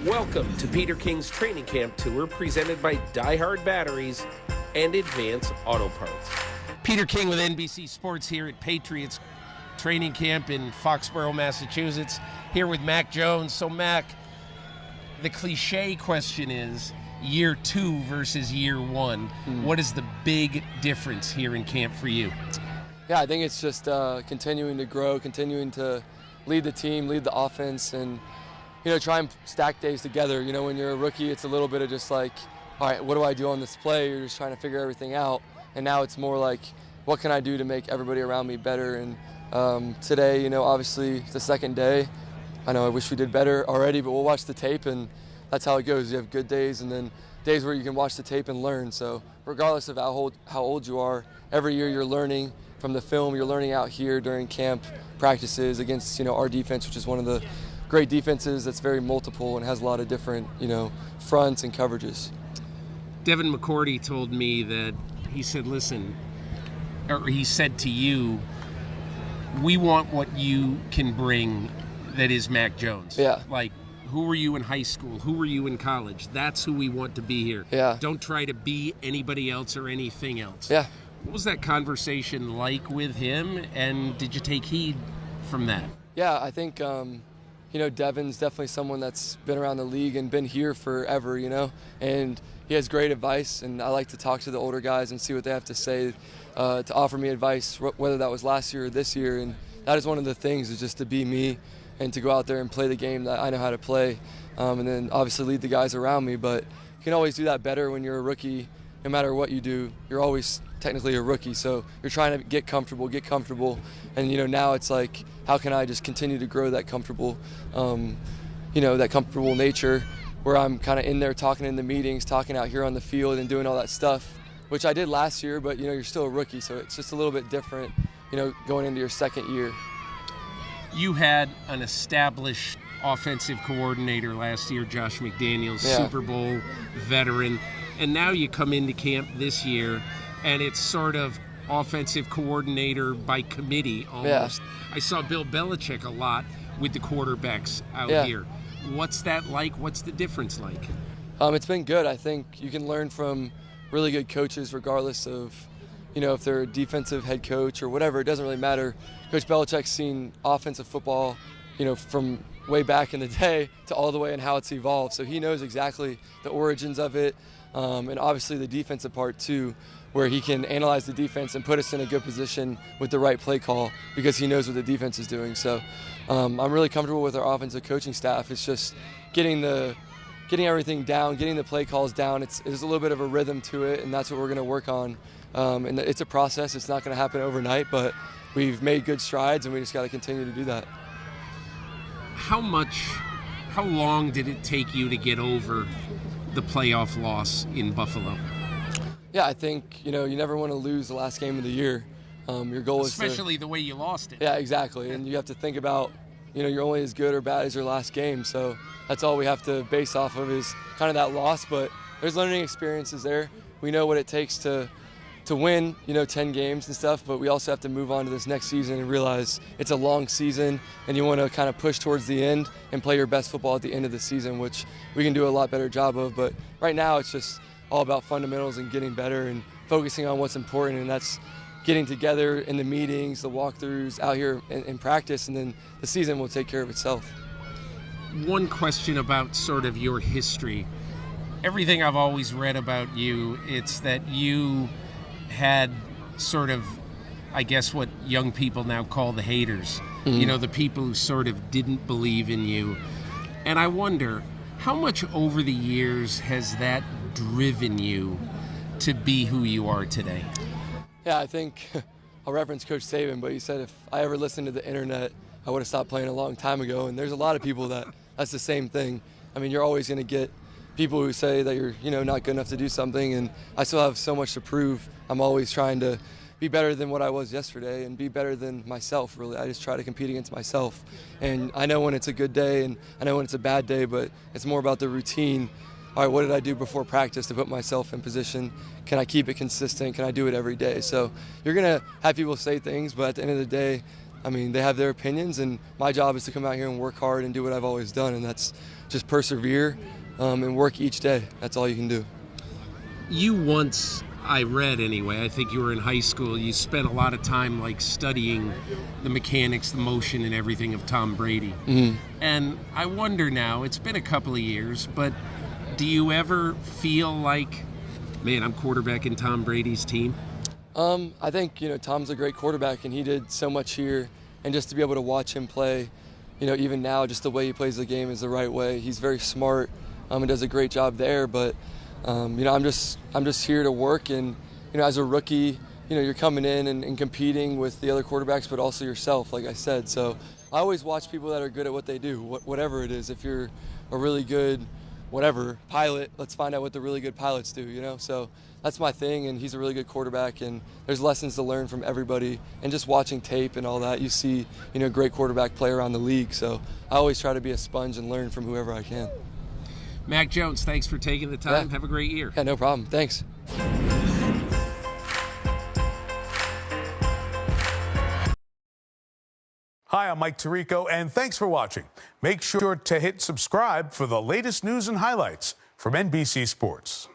Welcome to Peter King's Training Camp Tour, presented by Die Hard Batteries and Advance Auto Parts. Peter King with NBC Sports here at Patriots Training Camp in Foxborough, Massachusetts, here with Mac Jones. So, Mac, the cliche question is year 2 versus year 1. What is the big difference here in camp for you? Yeah, I think it's just continuing to grow, continuing to lead the team, lead the offense, and try and stack days together. When you're a rookie, it's a little bit of just like, all right, what do I do on this play? You're just trying to figure everything out. And now it's more like, what can I do to make everybody around me better? And today, obviously it's the second day. I know I wish we did better already, but we'll watch the tape, and that's how it goes. You have good days and then days where you can watch the tape and learn. So regardless of how old you are, every year you're learning from the film. You're learning out here during camp practices against our defense, which is one of the great defenses that's very multiple and has a lot of different fronts and coverages. Devin McCourty told me that he said, listen, or he said to you, we want what you can bring that is Mac Jones. Yeah. Like, who were you in high school? Who were you in college? That's who we want to be here. Yeah. Don't try to be anybody else or anything else. Yeah. What was that conversation like with him, and did you take heed from that? Yeah, I think, Devin's definitely someone that's been around the league and been here forever, and he has great advice, and I like to talk to the older guys and see what they have to say, to offer me advice, whether that was last year or this year, and that is one of the things, is just to be me and to go out there and play the game that I know how to play, and then obviously lead the guys around me, but you can always do that better when you're a rookie. No matter what you do, you're always technically a rookie, so you're trying to get comfortable, and now it's like, how can I just continue to grow that comfortable, that comfortable nature, where I'm kind of in there talking in the meetings, talking out here on the field and doing all that stuff, which I did last year, but you're still a rookie, so it's just a little bit different, going into your second year. You had an established offensive coordinator last year, Josh McDaniels, Super Bowl veteran. And now you come into camp this year, and it's sort of offensive coordinator by committee almost. I saw Bill Belichick a lot with the quarterbacks out here. What's that like? What's the difference like? It's been good. I think you can learn from really good coaches regardless of, if they're a defensive head coach or whatever. It doesn't really matter. Coach Belichick's seen offensive football, from way back in the day to all the way and how it's evolved. So he knows exactly the origins of it. And obviously the defensive part too, where he can analyze the defense and put us in a good position with the right play call because he knows what the defense is doing. So I'm really comfortable with our offensive coaching staff. It's just getting everything down, getting the play calls down. There's a little bit of a rhythm to it, and that's what we're going to work on. And it's a process. It's not going to happen overnight, but we've made good strides, and we just got to continue to do that. How long did it take you to get over the playoff loss in Buffalo? Yeah, I think, you never want to lose the last game of the year. Your goal especially the way you lost it. Yeah, exactly. And you have to think about, you're only as good or bad as your last game. So that's all we have to base off of is kind of that loss. But there's learning experiences there. We know what it takes to win, 10 games and stuff, but we also have to move on to this next season and realize it's a long season, and you want to kind of push towards the end and play your best football at the end of the season, which we can do a lot better job of. But right now it's just all about fundamentals and getting better and focusing on what's important, and that's getting together in the meetings, the walkthroughs, out here in practice, and then the season will take care of itself. One question about sort of your history. Everything I've always read about you, it's that you had sort of, I guess, what young people now call the haters. The people who sort of didn't believe in you. And I wonder, how much over the years has that driven you to be who you are today? Yeah, I think I'll reference Coach Saban, but he said if I ever listened to the internet, I would have stopped playing a long time ago. And there's a lot of people that's the same thing. I mean, you're always going to get people who say that you're, not good enough to do something, and I still have so much to prove. I'm always trying to be better than what I was yesterday and be better than myself, really. I just try to compete against myself. And I know when it's a good day and I know when it's a bad day, but it's more about the routine. All right, what did I do before practice to put myself in position? Can I keep it consistent? Can I do it every day? So you're going to have people say things, but at the end of the day, I mean, they have their opinions, and my job is to come out here and work hard and do what I've always done, and that's just persevere and work each day. That's all you can do. You once, I read anyway, I think you were in high school, you spent a lot of time like studying the mechanics, the motion and everything of Tom Brady. Mm-hmm. And I wonder now, it's been a couple of years, but do you ever feel like, man, I'm quarterbacking Tom Brady's team? I think, Tom's a great quarterback, and he did so much here, and just to be able to watch him play, even now, just the way he plays the game is the right way. He's very smart and does a great job there, but I'm just here to work, and as a rookie, you're coming in and competing with the other quarterbacks, but also yourself, like I said. So I always watch people that are good at what they do, whatever it is. If you're a really good pilot, let's find out what the really good pilots do, So that's my thing, and he's a really good quarterback, and there's lessons to learn from everybody, and just watching tape and all that, you see, great quarterback play around the league. So I always try to be a sponge and learn from whoever I can. Mac Jones, thanks for taking the time. Yeah. Have a great year. Yeah, no problem. Thanks. Hi, I'm Mike Tirico, and thanks for watching. Make sure to hit subscribe for the latest news and highlights from NBC Sports.